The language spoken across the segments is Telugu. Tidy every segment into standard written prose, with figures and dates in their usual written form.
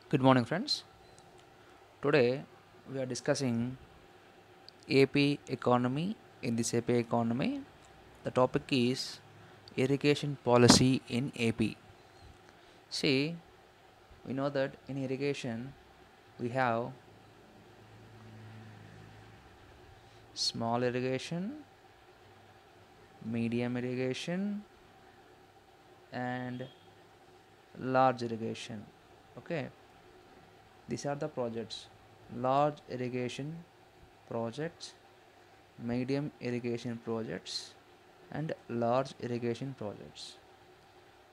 Good morning, friends. Today we are discussing AP economy. In this AP economy, the topic is irrigation policy in AP. See, we know that in irrigation we have small irrigation, medium irrigation, and large irrigation. Okay, these are the projects: large irrigation projects, medium irrigation projects, and large irrigation projects.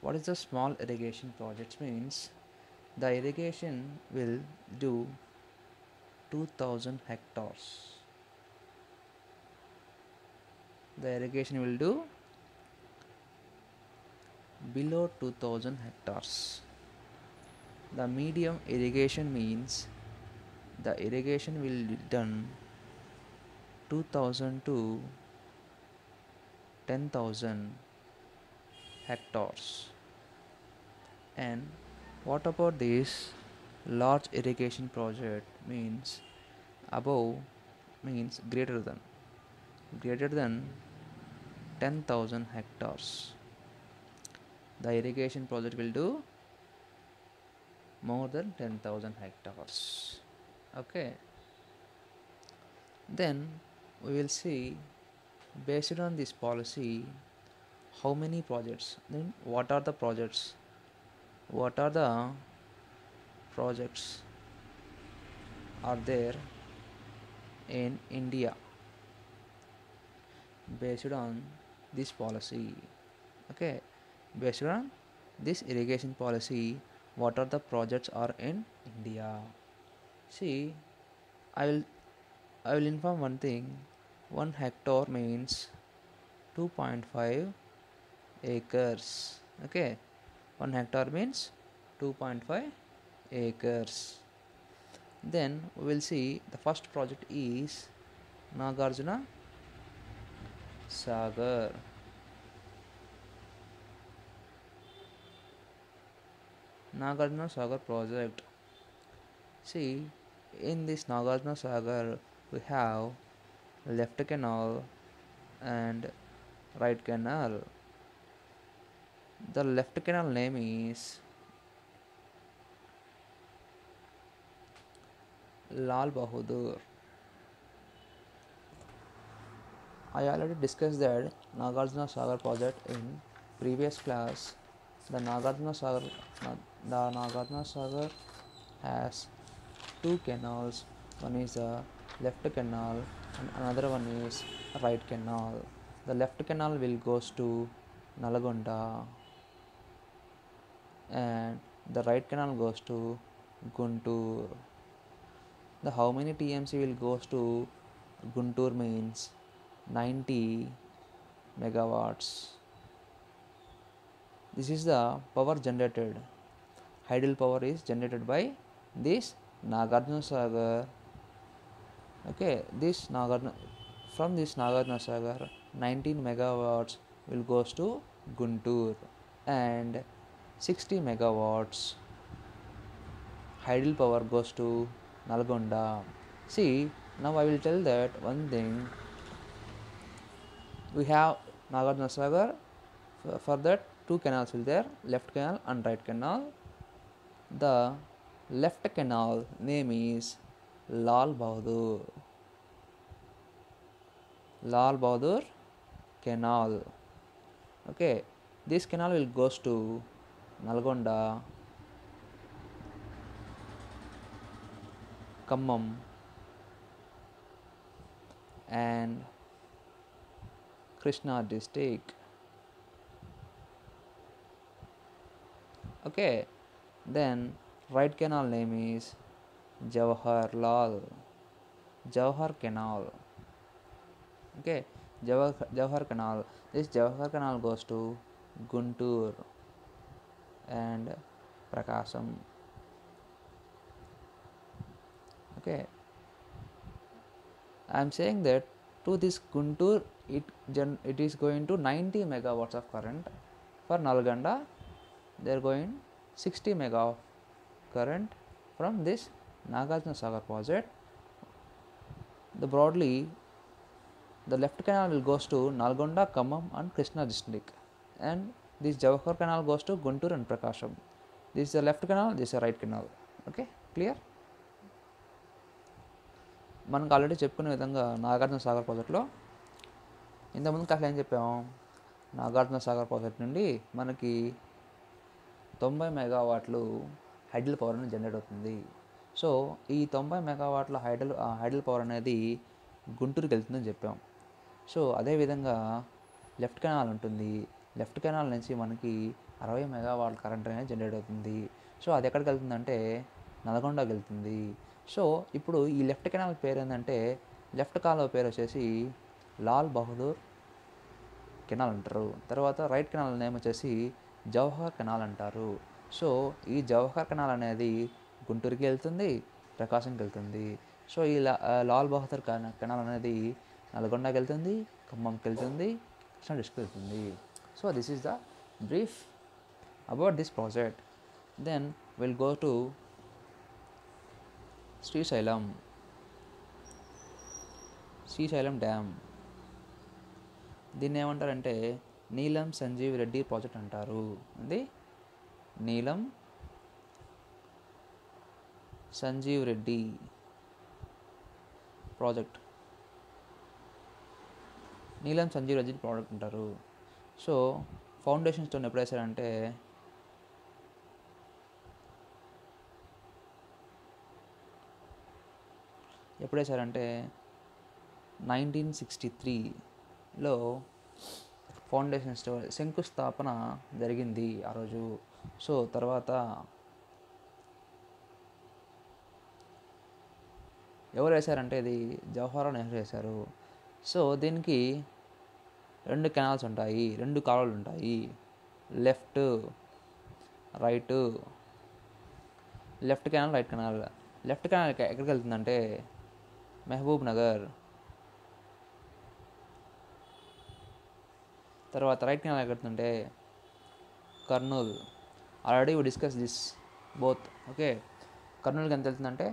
What is the small irrigation projects means? The irrigation will do 2000 hectares. The irrigation will do below 2000 hectares. The medium irrigation means the irrigation will be done 2000 to 10,000 hectares. And what about this large irrigation project means above means greater than 10,000 hectares. The irrigation project will do more than 10,000 hectares. Okay, then we will see based on this policy how many projects, then what are the projects are there in India based on this policy. Okay, based on this irrigation policy, what are the projects are in India? See, i will I will inform one thing. 1 hectare means 2.5 acres. Okay, 1 hectare means 2.5 acres. Then we will see the first project is Nagarjuna Sagar. Nagarjuna Sagar project. See, in this Nagarjuna Sagar, we have left canal and right canal. The left canal name is Lal Bahadur. I already discussed that Nagarjuna Sagar project in previous class. The Nagarjuna Sagar, the Nagarjuna Sagar has two canals. One is the left canal and another one is right canal. The left canal will goes to Nalgonda and the right canal goes to Guntur. The how many TMC will goes to Guntur means 90 megawatts. This is the power generated. Hydel power is generated by this Nagarjuna Sagar. Okay, this Nagarjuna, from this Nagarjuna Sagar 19 megawatts will goes to Guntur and 60 megawatts Hydel power goes to Nalgonda. See, now I will tell that one thing. We have Nagarjuna Sagar. For that, two canals will there, left canal and right canal. The left canal name is Lal Bahadur. Lal Bahadur canal. Okay, this canal will goes to Nalgonda, Khammam, and Krishna district. Okay, then right canal name is Jawahar Canal. Okay, Jawahar Canal. This Jawahar Canal goes to Guntur and Prakasam. Okay, I am saying that to this Guntur it is going to 90 megawatts of current. For Nalgonda they are going 60 mega of current. From this Nagarjuna Sagar project, broadly the left canal will goes to Nalgonda, Khammam and Krishna district, and this Jawahar canal goes to Guntur and Prakasham. This is the left canal, this is the right canal. Okay, clear? మనకు ఆల్రెడీ చెప్పుకునే విధంగా నాగార్జున సాగర్ ప్రాజెక్ట్లో ఇంతకుముందు అసలు ఏం చెప్పాము, నాగార్జున సాగర్ ప్రాజెక్ట్ నుండి మనకి 90 మెగావాట్లు హైడల్ పవర్ అనేది జనరేట్ అవుతుంది. సో ఈ 90 మెగావాట్ల హైడల్ పవర్ అనేది గుంటూరుకి వెళ్తుందని చెప్పాం. సో అదేవిధంగా లెఫ్ట్ కెనాల్ ఉంటుంది. లెఫ్ట్ కెనాల్ నుంచి మనకి 60 మెగావాట్ కరెంట్ అనేది జనరేట్ అవుతుంది. సో అది ఎక్కడికి వెళ్తుందంటే నల్గొండకి వెళ్తుంది. సో ఇప్పుడు ఈ లెఫ్ట్ కెనాల్ పేరు ఏంటంటే, లెఫ్ట్ కాలువ పేరు వచ్చేసి లాల్ బహదూర్ కెనాల్ అంటారు. తర్వాత రైట్ కెనాల్ నేమ్ వచ్చేసి జవహర్ కెనాల్ అంటారు. సో ఈ జవహర్ కెనాల్ అనేది గుంటూరుకి వెళ్తుంది, ప్రకాశంకి వెళ్తుంది. సో ఈ లాల్ బహదూర్ కెనాల్ అనేది నల్గొండకి వెళ్తుంది, ఖమ్మంకి వెళ్తుంది, కృష్ణా డిస్ట్రిక్ట్కి వెళ్తుంది. So this is the brief about this project. Then will go to Srisailam dam. దీన్ని ఏమంటారంటే నీలం సంజీవ్ రెడ్డి ప్రాజెక్ట్ అంటారు. ఇది నీలం సంజీవ్ రెడ్డి ప్రాజెక్ట్, నీలం సంజీవ్ రెడ్డి ప్రాజెక్ట్ అంటారు. సో ఫౌండేషన్ స్టోన్ ఎప్పుడు వేసారంటే ఎప్పుడు వేసారంటే 1963లో ఫౌండేషన్ స్టోన్ శంకుస్థాపన జరిగింది ఆ రోజు. సో తర్వాత ఎవరు వేశారంటే ఇది జవహర్లాల్ నెహ్రూ వేశారు. సో దీనికి 2 కెనాల్స్ ఉంటాయి, 2 కాలువలు ఉంటాయి, left right, left canal right canal. Left canal ఎక్కడికి వెళ్తుందంటే మహబూబ్ నగర్. తర్వాత రైట్ కెనాల్ ఎక్కడుంటే Kurnool. Already we discuss this both. Okay, కర్నూలుకి ఎంత వెళ్తుందంటే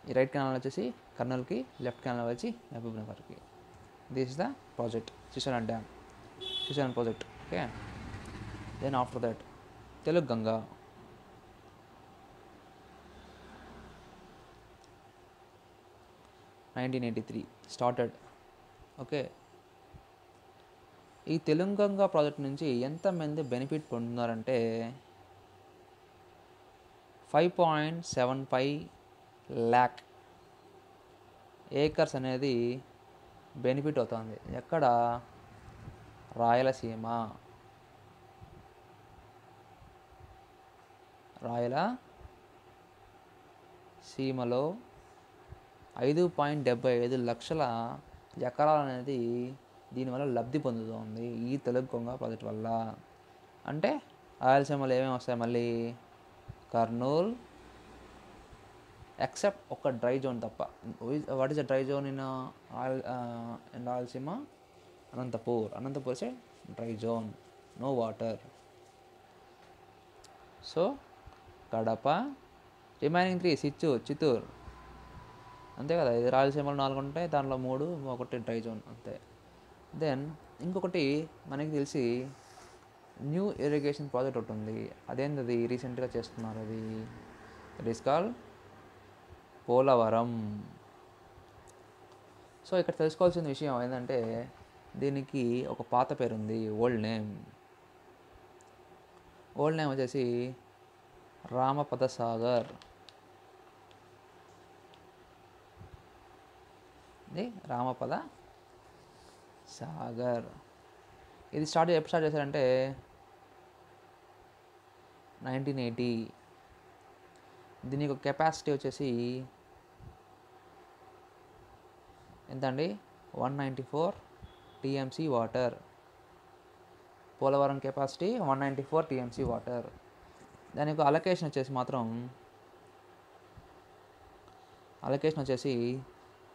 ఈ రైట్ కెనాల్ వచ్చేసి కర్నూలుకి, లెఫ్ట్ కెనాల్ వచ్చి మహబూబ్ నగర్కి. This is the project Srisailam dam, Srisailam project. Okay, then after that Telugu Ganga. Started. Okay, ఈ తెలంగాణ ప్రాజెక్ట్ నుంచి ఎంతమంది బెనిఫిట్ పొందుతున్నారంటే 5.75 lakh ఏకర్స్ అనేది బెనిఫిట్ అవుతుంది. ఎక్కడ? రాయలసీమలో 5.75 లక్షల ఎకరాలు అనేది దీనివల్ల లబ్ధి పొందుతుంది ఈ తెలుగు గంగా ప్రాజెక్ట్ వల్ల. అంటే రాయలసీమలో ఏమేమి వస్తాయి మళ్ళీ? కర్నూల్, ఎక్సెప్ట్ ఒక డ్రై జోన్ తప్ప. What is the dry zone in Rayalaseema? Anantapur side dry zone, no water. So Kadapa, remaining 3 Chittoor, అంతే కదా. ఇది రాయలసీమలో 4 ఉంటాయి, దానిలో 3, ఒకటి డ్రై జోన్, అంతే. దెన్ ఇంకొకటి మనకి తెలిసి న్యూ ఇరిగేషన్ ప్రాజెక్ట్ ఒకటి ఉంది. అదేంటది రీసెంట్గా చేస్తున్నారు, అది it is called Polavaram. So ఇక్కడ తెలుసుకోవాల్సిన విషయం ఏంటంటే దీనికి ఒక పాత పేరు ఉంది, ఓల్డ్ నేమ్ వచ్చేసి రామపద సాగర్. ఇది రామపద సాగర్. ఇది ఎప్పుడు స్టార్ట్ చేశారంటే 1980. దీనికి ఒక కెపాసిటీ వచ్చేసి ఎంత అండి? 194 TMC water. Polavaram capacity 194 TMC water. దానికి అలొకేషన్ వచ్చేసి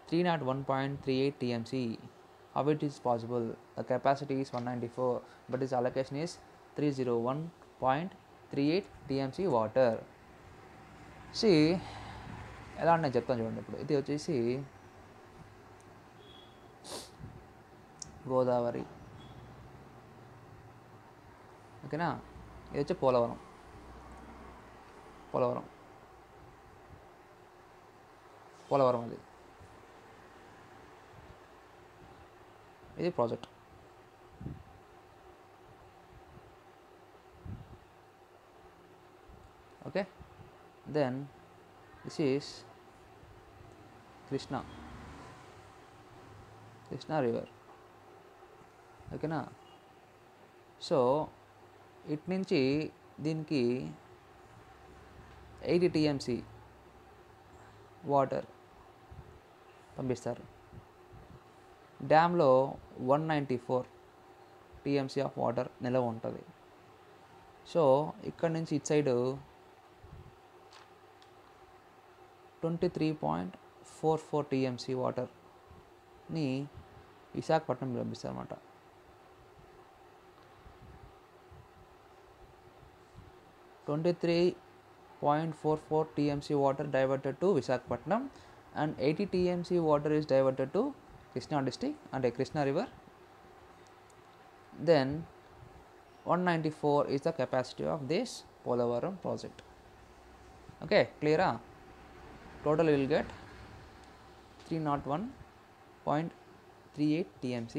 301.38 TMC. How it is possible? The capacity is 194, but its allocation is 301.38 38 TMC water. సి ఎలా అంటే నేను చెప్తాను చూడండి. ఇప్పుడు ఇది వచ్చేసి గోదావరి, ఓకేనా. ఇది వచ్చి పోలవరం, అది ఇది project. Okay, then this is Krishna river, ఓకేనా. సో ఇటు నుంచి దీనికి 80 టీఎంసీ వాటర్ పంపిస్తారు. డ్యామ్లో 194 టీఎంసీ ఆఫ్ వాటర్ నిల్వ ఉంటుంది. సో ఇక్కడ నుంచి ఇటు సైడు 23.44 టీఎంసీ వాటర్ని విశాఖపట్నం పంపిస్తారు అన్నమాట. .44 TMC water diverted to Visakhapatnam and 80 TMC water is diverted to Krishna district and Krishna river. Then 194 is the capacity of this Polavaram project. Okay, clear? Total you will get 301.38 TMC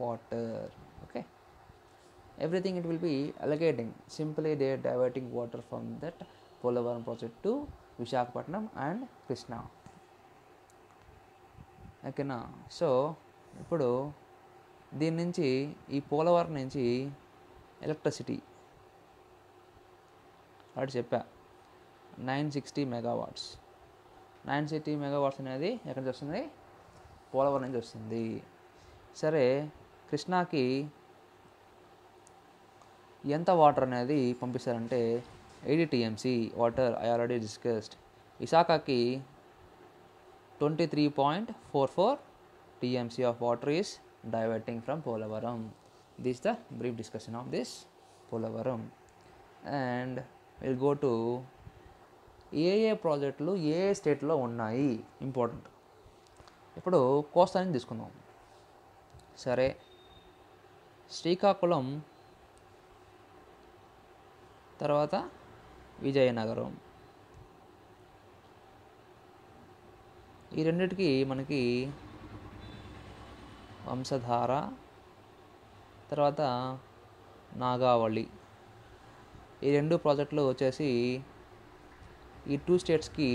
water. Okay, everything it will be allocating, simply they are diverting water from that Polavaram project to Visakhapatnam and Krishna. ఓకేనా. సో ఇప్పుడు దీని నుంచి ఈ పోలవరం నుంచి ఎలక్ట్రిసిటీ వాటి చెప్పా 960 మెగావాట్స్. 960 మెగావాట్స్ అనేది ఎక్కడి నుంచి వస్తుంది? పోలవరం నుంచి వస్తుంది. సరే, కృష్ణాకి ఎంత వాటర్ అనేది పంపిస్తారంటే 80 TMC water, I already discussed. విశాఖకి 23.44 TMC of water is diverting from Polavaram. This is the brief discussion of this Polavaram. And we'll go to ఏ ప్రాజెక్టులు ఏ స్టేట్లో ఉన్నాయి, ఇంపార్టెంట్. ఇప్పుడు కోస్తా నుంచి తీసుకుందాం. సరే, శ్రీకాకుళం, తర్వాత విజయనగరం, ఈ రెండిటికి మనకి వంశధార, తర్వాత నాగావళి, ఈ రెండు ప్రాజెక్టులు వచ్చేసి ఈ 2 స్టేట్స్కి,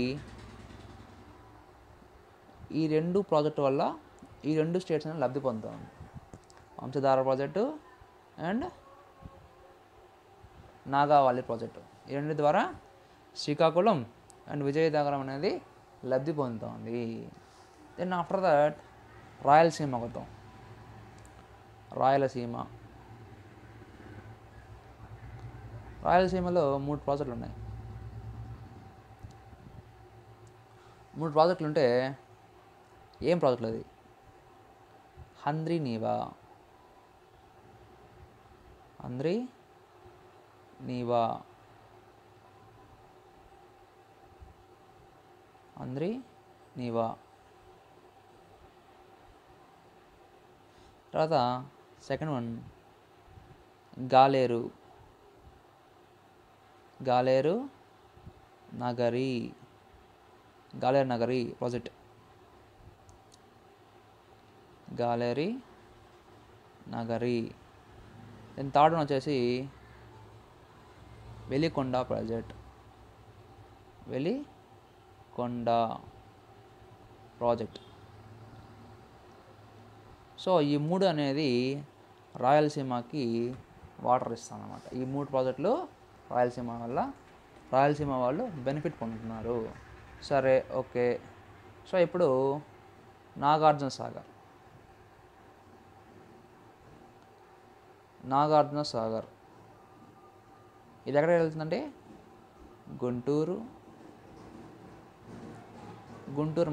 ఈ రెండు ప్రాజెక్టు వల్ల ఈ 2 స్టేట్స్ అనేది లబ్ధి పొందుతాం. Vamsadhara project and Nagavali project, ఈ రెండు ద్వారా శ్రీకాకుళం అండ్ విజయనగరం అనేది లబ్ధి పొందుతుంది. దెన్ ఆఫ్టర్ దట్ రాయలసీమకు వద్దాం. రాయలసీమలో 3 ప్రాజెక్టులు ఉన్నాయి. 3 ప్రాజెక్టులు ఉంటే ఏం ప్రాజెక్టులు అది? హంద్రీ నీవా, తర్వాత second one Galeru Nagari project, then third one వచ్చేసి వెలికొండ ప్రాజెక్ట్, సో ఈ 3 అనేది రాయలసీమకి వాటర్ ఇస్తాను అన్నమాట. ఈ 3 ప్రాజెక్టులు రాయలసీమ వాళ్ళు బెనిఫిట్ పొందుతున్నారు. సరే, ఓకే. సో ఇప్పుడు నాగార్జున సాగర్ ఇది ఎక్కడ వెళ్తుందంటే గుంటూరు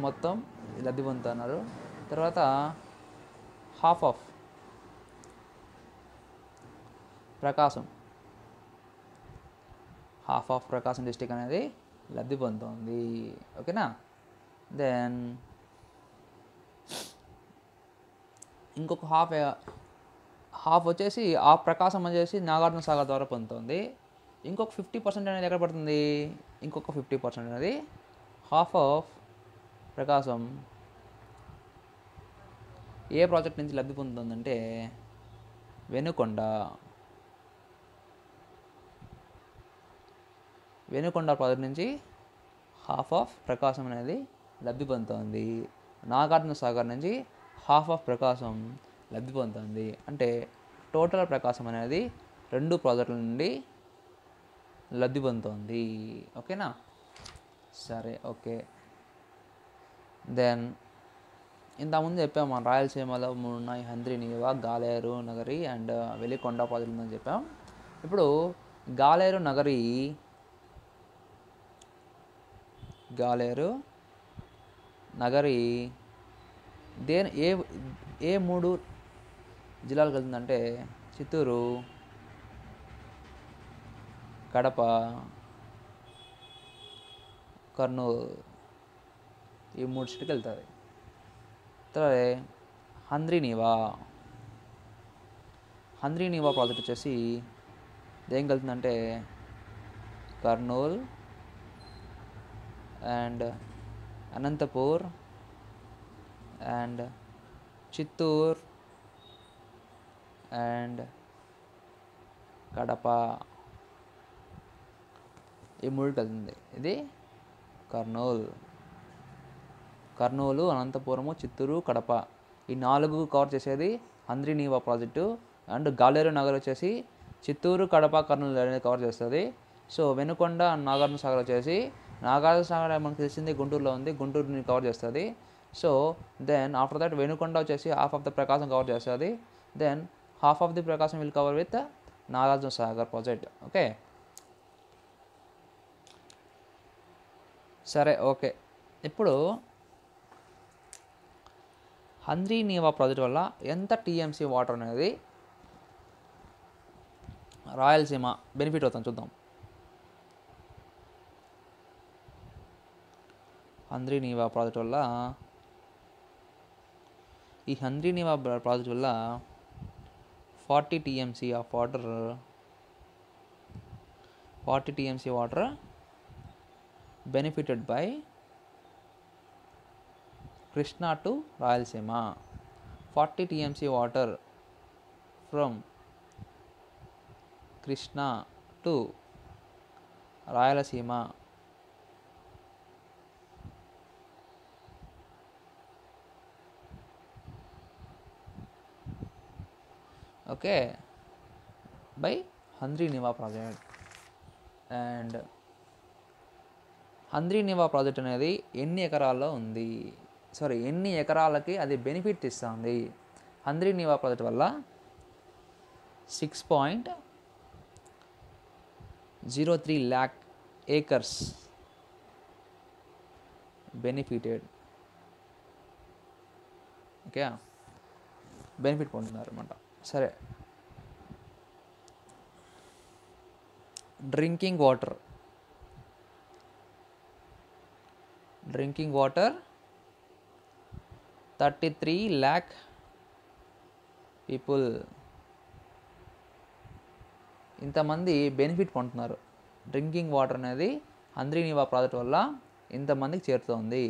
మొత్తం లబ్ధి పొందుతున్నారు. తర్వాత half of Prakasam, half of Prakasam district అనేది లబ్ధి పొందుతుంది. ఓకేనా. దెన్ ఇంకొక హాఫ్ వచ్చేసి ఆ ప్రకాశం వచ్చేసి నాగార్జున సాగర్ ద్వారా పొందుతుంది. ఇంకొక 50% అనేది ఎక్కడ పడుతుంది, ఇంకొక 50% అనేది half of Prakasam A project నుంచి లబ్ధి పొందుతుందంటే వెనుకొండ ప్రాజెక్ట్ నుంచి హాఫ్ ఆఫ్ ప్రకాశం అనేది లబ్ధి పొందుతుంది. నాగార్జున సాగర్ నుంచి హాఫ్ ఆఫ్ ప్రకాశం లబ్ధి పొందుతుంది. అంటే టోటల్ ప్రకాశం అనేది 2 ప్రాజెక్టుల నుండి లబ్ధి పొందుతుంది. ఓకేనా. సరే, ఓకే. దెన్ ఇంతకుముందు చెప్పాం మన రాయలసీమలో 3 ఉన్నాయి. హంద్రీ నీవా, గాలేరు నగరి అండ్ వెలికొండ ప్రాజెక్ట్ ఉందని చెప్పాం. ఇప్పుడు గాలేరు నగరి ఏ 3 జిల్లాలకు వెళ్తుందంటే చిత్తూరు, కడప, కర్నూలు ఈ 3 స్టేట్కి వెళ్తుంది. తర్వాత హంద్రీ నీవా ప్రాజెక్ట్ వచ్చేసి దేనికి వెళ్తుందంటే Kurnool and Anantapur and Chittoor and Kadapa ఈ 3కి వెళ్తుంది. ఇది కర్నూలు, అనంతపురము, చిత్తూరు, కడప ఈ 4 కవర్ చేసేది హంద్రీ నీవా ప్రాజెక్టు. అండ్ గాలేరు నగర్ వచ్చేసి చిత్తూరు, కడప, కర్నూలు అనేది కవర్ చేస్తుంది. సో వెనుకొండ నాగార్జున సాగర్ వచ్చేసి నాగార్జున సాగర్ మనకు తెలిసింది గుంటూరులో ఉంది, గుంటూరుని కవర్ చేస్తుంది. So then after that Venukonda వచ్చేసి half of the Prakasam cover చేస్తుంది. Then half of the Prakasam will cover with Nagarjuna Sagar project. Okay, సరే, ఓకే. ఇప్పుడు హంద్రీ నీవా ప్రాజెక్ట్ వల్ల ఎంత టీఎంసీ వాటర్ అనేది రాయలసీమ బెనిఫిట్ అవుతుంది చూద్దాం. హంద్రీ నీవా ప్రాజెక్ట్ వల్ల 40 TMC of water 40 TMC water benefited by Krishna to Rayalaseema. 40 TMC water from Krishna to Rayalaseema okay by Hindri Niva project. And Handri Neeva project అనేది ఎన్ని ఎకరాలకి అది బెనిఫిట్ ఇస్తుంది. హంద్రీ నీవా ప్రాజెక్ట్ వల్ల 6.03 lakh acres benefited. Okay, benefit పొందుతున్నారు అనమాట. సరే, డ్రింకింగ్ వాటర్ 33 lakh పీపుల్ ఇంతమంది బెనిఫిట్ పొందుతున్నారు. డ్రింకింగ్ వాటర్ అనేది హంద్రీ నీవా ప్రాజెక్ట్ వల్ల ఇంతమందికి చేరుతుంది.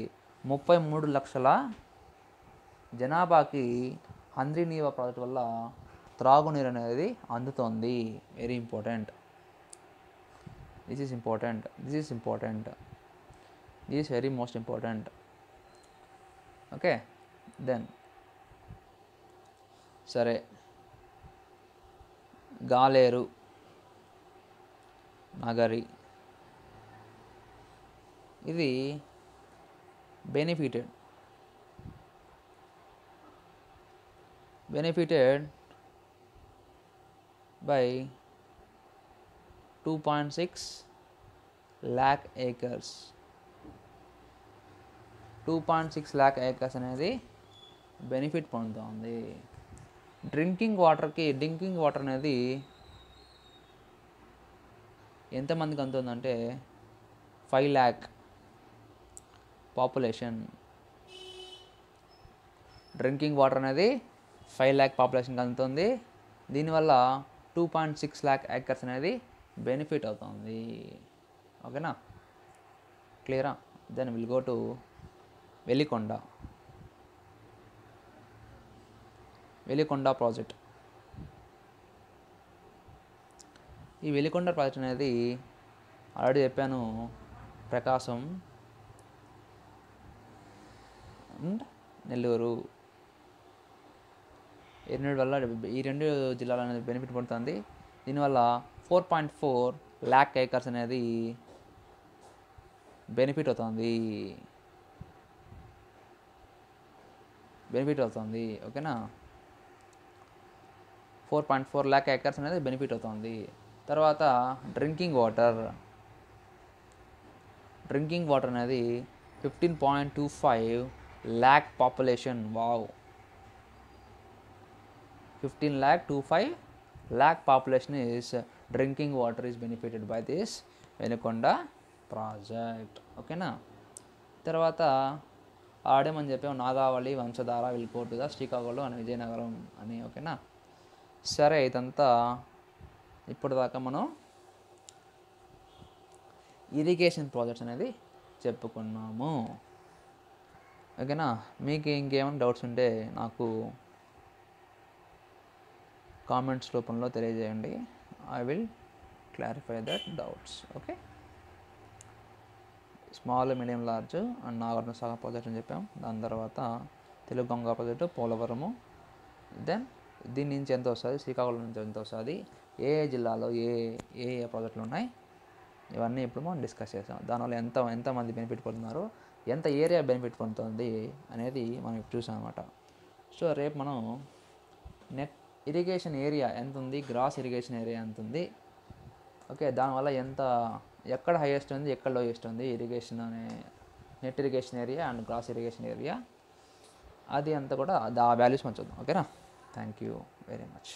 33 లక్షల జనాభాకి హంద్రీ నీవా ప్రాజెక్ట్ వల్ల త్రాగునీరు అనేది అందుతోంది. Very important. This is very most important. Okay, then సరే, గాలేరు నగరి ఇది benefited by 2.6 lakh acres. 2.6 lakh acres అనేది బెనిఫిట్ పొందుతుంది. డ్రింకింగ్ వాటర్ అనేది ఎంతమందికి అందుతుందంటే 5 lakh పాపులేషన్. డ్రింకింగ్ వాటర్ అనేది 5 lakh పాపులేషన్కి అందుతుంది. దీనివల్ల 2.6 lakh ఏకర్స్ అనేది బెనిఫిట్ అవుతుంది. ఓకేనా, క్లియరా? Then will go to Velikonda project. ఈ వెలికొండ ప్రాజెక్ట్ అనేది ఆల్రెడీ చెప్పాను, ప్రకాశం అండ్ నెల్లూరు ఈ రెండు జిల్లాల అనేది బెనిఫిట్ పడుతుంది. దీనివల్ల 4.4 lakh ఏకర్స్ అనేది బెనిఫిట్ అవుతుంది. ఓకేనా, 4.4 lakh ఏకర్స్ అనేది బెనిఫిట్ అవుతుంది. తర్వాత డ్రింకింగ్ వాటర్ అనేది 15.25 lakh population. Wow, 15.25 lakh population is drinking water is benefited by this Velikonda project. ఓకేనా, తర్వాత ఆడేమని చెప్పాము, Nagavali, Vamsadhara will go to the Srikakulam అని, విజయనగరం అని. ఓకేనా, సరే, ఇదంతా ఇప్పటిదాకా మనం ఇరిగేషన్ ప్రాజెక్ట్స్ అనేది చెప్పుకున్నాము. ఓకేనా, మీకు ఇంకేమైనా డౌట్స్ ఉంటే నాకు కామెంట్స్ రూపంలో తెలియజేయండి. I will clarify that doubts. Okay, small, medium, large and Nagarjuna Sagar project అని చెప్పాం. దాని తర్వాత తెలుగు గంగా ప్రాజెక్టు, పోలవరము. దెన్ దీని నుంచి ఎంత వస్తుంది, శ్రీకాకుళం నుంచి ఎంత వస్తుంది, ఏ జిల్లాలో ఏ ప్రాజెక్టులు ఉన్నాయి, ఇవన్నీ ఇప్పుడు మనం డిస్కస్ చేసాం. దానివల్ల ఎంతమంది బెనిఫిట్ పొందుతున్నారు, ఎంత ఏరియా బెనిఫిట్ పొందుతుంది అనేది మనం ఇప్పుడు చూసాం అనమాట. సో రేపు మనం నెట్ ఇరిగేషన్ ఏరియా ఎంత ఉంది, గ్రాస్ ఇరిగేషన్ ఏరియా ఎంత ఉంది, ఓకే, దానివల్ల ఎక్కడ హైయెస్ట్ ఉంది, ఎక్కడ లోయెస్ట్ ఉంది ఇరిగేషన్ అనే net irrigation area and gross irrigation area, అది అంతా కూడా ఆ వాల్యూస్ మనం చూద్దాం. ఓకేనా, థ్యాంక్ యూ వెరీ మచ్.